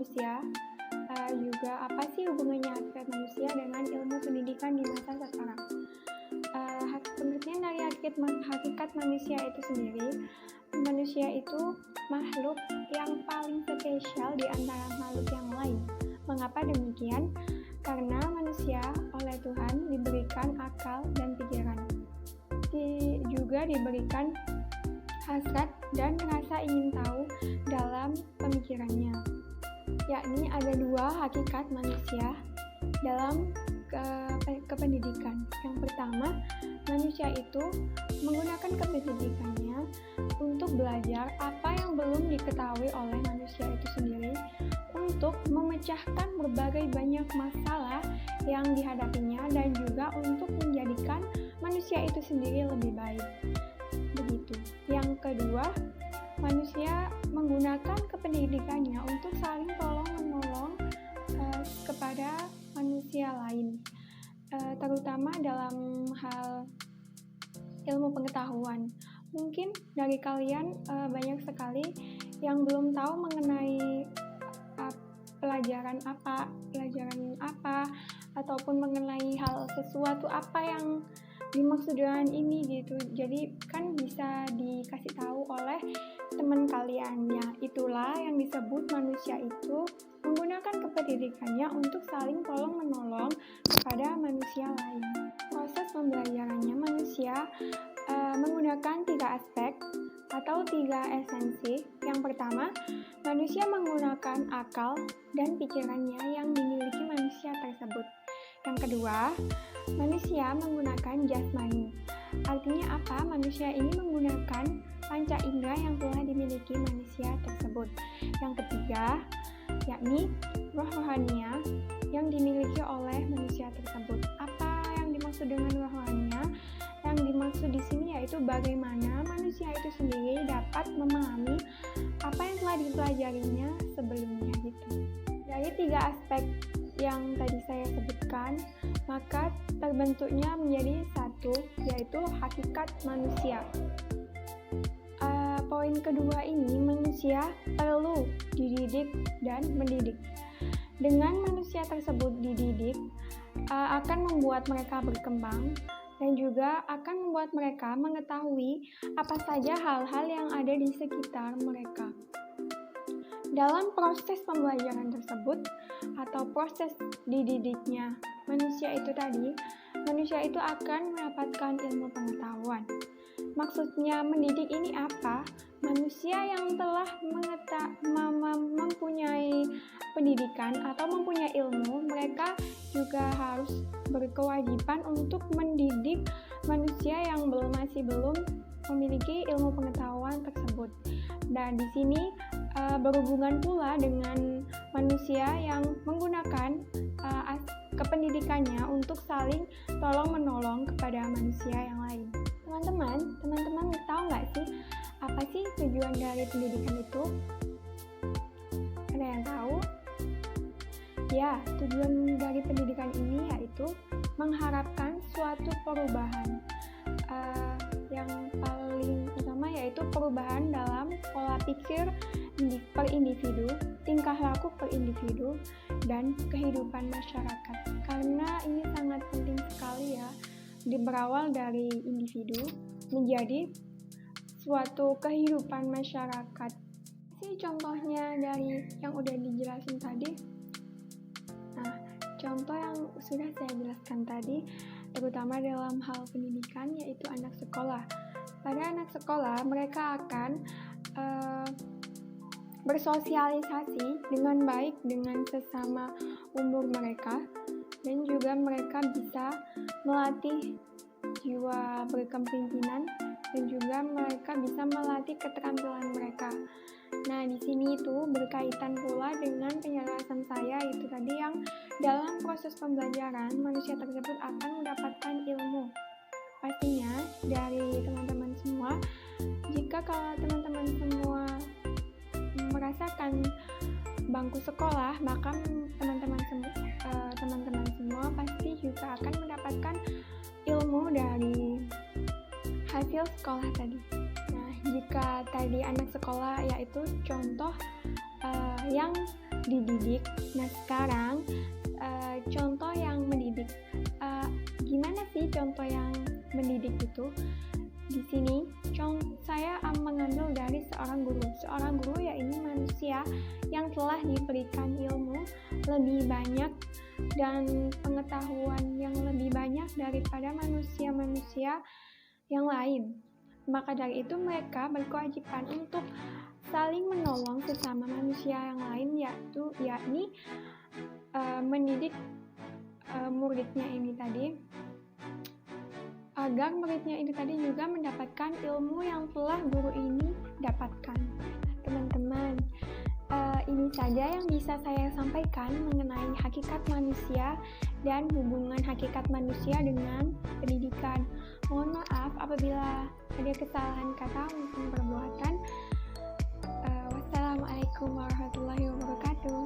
manusia, juga apa sih hubungannya hakikat manusia dengan ilmu pendidikan di masa sekarang. Pengertian dari hakikat manusia itu sendiri, manusia itu makhluk yang paling spesial di antara makhluk yang lain. Mengapa demikian? Karena manusia oleh Tuhan diberikan akal dan pikiran, juga diberikan hasrat dan rasa ingin tahu dalam pemikirannya, yakni ada dua hakikat manusia dalam kependidikan. Yang pertama, manusia itu menggunakan kependidikannya untuk belajar apa yang belum diketahui oleh manusia itu sendiri, untuk memecahkan berbagai banyak masalah yang dihadapinya dan juga untuk menjadikan manusia itu sendiri lebih baik. Begitu. Yang kedua, manusia menggunakan kependidikannya untuk saling tolong-menolong kepada manusia lain, terutama dalam hal ilmu pengetahuan. Mungkin dari kalian banyak sekali yang belum tahu mengenai pelajaran apa ataupun mengenai hal sesuatu apa yang dimaksud dengan ini gitu. Jadi kan bisa dikasih tahu oleh teman kalian, ya. Itulah yang disebut manusia itu menggunakan kependidikannya untuk saling tolong-menolong kepada manusia lain. Proses pembelajarannya manusia menggunakan 3 aspek atau 3 esensi. Yang pertama, manusia menggunakan akal dan pikirannya yang dimiliki manusia tersebut. Yang kedua, manusia menggunakan jasmani. Artinya apa? Manusia ini menggunakan panca indera yang telah dimiliki manusia tersebut. Yang ketiga, yakni roh rohania yang dimiliki oleh manusia tersebut. Apa yang dimaksud dengan roh rohania? Yang dimaksud di sini yaitu bagaimana manusia itu sendiri dapat memahami apa yang telah dipelajarinya sebelumnya gitu. Dari 3 aspek yang tadi saya sebutkan, maka terbentuknya menjadi satu, yaitu hakikat manusia. Poin kedua ini, manusia perlu dididik dan mendidik. Dengan manusia tersebut dididik, akan membuat mereka berkembang dan juga akan membuat mereka mengetahui apa saja hal-hal yang ada di sekitar mereka. Dalam proses pembelajaran tersebut atau proses dididiknya manusia itu akan mendapatkan ilmu pengetahuan. Maksudnya mendidik ini apa? Manusia yang telah mempunyai pendidikan atau mempunyai ilmu, mereka juga harus berkewajiban untuk mendidik manusia yang masih belum memiliki ilmu pengetahuan tersebut. Dan di sini berhubungan pula dengan manusia yang menggunakan kependidikannya untuk saling tolong-menolong kepada manusia yang lain. Teman-teman tahu nggak sih apa sih tujuan dari pendidikan itu? Ada yang tahu? Ya, tujuan dari pendidikan ini yaitu mengharapkan suatu perubahan. Yang paling utama yaitu perubahan dalam pola pikir per individu, tingkah laku per individu, dan kehidupan masyarakat. Karena ini sangat penting sekali ya, berawal dari individu menjadi suatu kehidupan masyarakat. Sih contohnya dari yang udah dijelasin tadi. Nah, contoh yang sudah saya jelaskan tadi, terutama dalam hal pendidikan, yaitu anak sekolah. Pada anak sekolah, mereka akan bersosialisasi dengan baik dengan sesama umur mereka, dan juga mereka bisa melatih jiwa berkepemimpinan, dan juga mereka bisa melatih keterampilan mereka. Nah, di sini itu berkaitan pula dengan penjelasan saya itu tadi, yang dalam proses pembelajaran manusia tersebut akan mendapatkan ilmu. Pastinya dari teman-teman semua, jika kalau teman-teman semua merasakan bangku sekolah, maka teman-teman semua pasti juga akan mendapatkan ilmu dari hasil sekolah tadi. Nah, jika tadi anak sekolah yaitu contoh yang dididik. Nah sekarang contoh yang mendidik. Gimana sih contoh yang mendidik itu? Di sini saya mengambil dari seorang guru. Seorang guru ya ini manusia yang telah diberikan ilmu lebih banyak dan pengetahuan yang lebih banyak daripada manusia-manusia yang lain. Maka dari itu mereka berkewajiban untuk saling menolong sesama manusia yang lain, yakni mendidik muridnya ini tadi, agar muridnya ini tadi juga mendapatkan ilmu yang telah guru ini dapatkan. Teman-teman, ini saja yang bisa saya sampaikan mengenai hakikat manusia dan hubungan hakikat manusia dengan pendidikan. Mohon maaf apabila ada kesalahan kata maupun perbuatan. Wassalamualaikum warahmatullahi wabarakatuh.